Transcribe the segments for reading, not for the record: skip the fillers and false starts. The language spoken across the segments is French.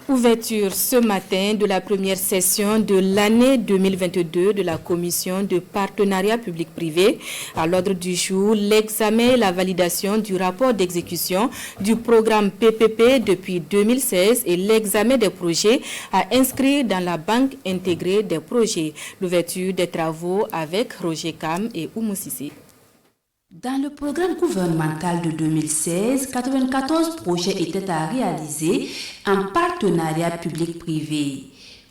Ouverture ce matin de la première session de l'année 2022 de la Commission de partenariat public-privé. À l'ordre du jour, l'examen et la validation du rapport d'exécution du programme PPP depuis 2016 et l'examen des projets à inscrire dans la banque intégrée des projets. L'ouverture des travaux avec Roger Kam et Oumou Sissé. Dans le programme gouvernemental de 2016, 94 projets étaient à réaliser en partenariat public-privé.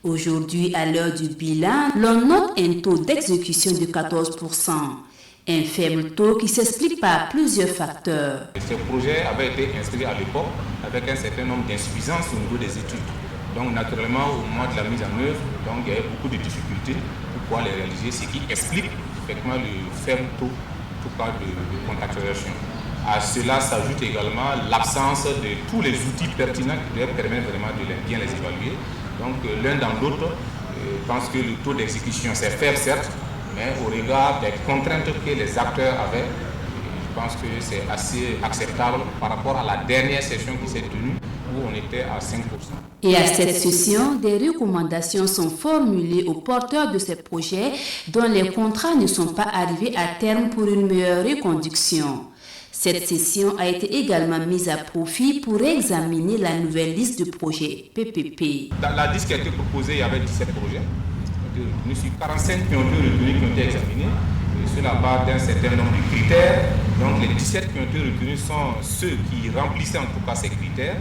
Aujourd'hui, à l'heure du bilan, l'on note un taux d'exécution de 14%. Un faible taux qui s'explique par plusieurs facteurs. Ces projets avaient été inscrits à l'époque avec un certain nombre d'insuffisances au niveau des études. Donc naturellement, au moment de la mise en œuvre, il y avait beaucoup de difficultés pour pouvoir les réaliser, ce qui explique effectivement le faible taux de contractualisation. À cela s'ajoute également l'absence de tous les outils pertinents qui doivent permettre vraiment de bien les évaluer. Donc l'un dans l'autre, je pense que le taux d'exécution c'est faible certes, mais au regard des contraintes que les acteurs avaient, je pense que c'est assez acceptable par rapport à la dernière session qui s'est tenue où on était à 5%. Et à cette session, des recommandations sont formulées aux porteurs de ces projets dont les contrats ne sont pas arrivés à terme pour une meilleure reconduction. Cette session a été également mise à profit pour examiner la nouvelle liste de projets PPP. Dans la liste qui a été proposée, il y avait 17 projets. Nous sommes 45 qui ont été retenus, qui ont été examinés sur la base d'un certain nombre de critères. Donc les 17 qui ont été retenus sont ceux qui remplissaient en tout cas ces critères.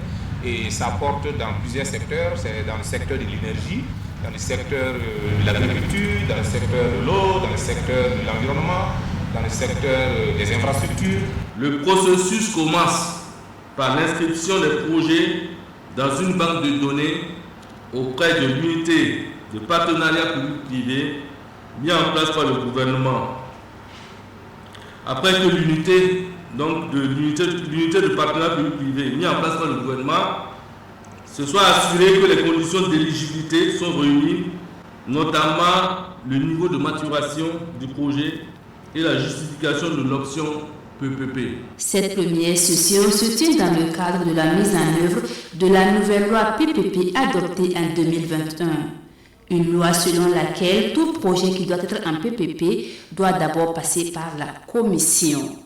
Et ça porte dans plusieurs secteurs, c'est dans le secteur de l'énergie, dans le secteur de l'agriculture, dans le secteur de l'eau, dans le secteur de l'environnement, dans le secteur des infrastructures. Le processus commence par l'inscription des projets dans une banque de données auprès de l'unité de partenariat public-privé mise en place par le gouvernement. Après que l'unité de partenariat public-privé mise en place par le gouvernement se soit assuré que les conditions d'éligibilité sont réunies, notamment le niveau de maturation du projet et la justification de l'option PPP. Cette première session se tient dans le cadre de la mise en œuvre de la nouvelle loi PPP adoptée en 2021. Une loi selon laquelle tout projet qui doit être en PPP doit d'abord passer par la commission.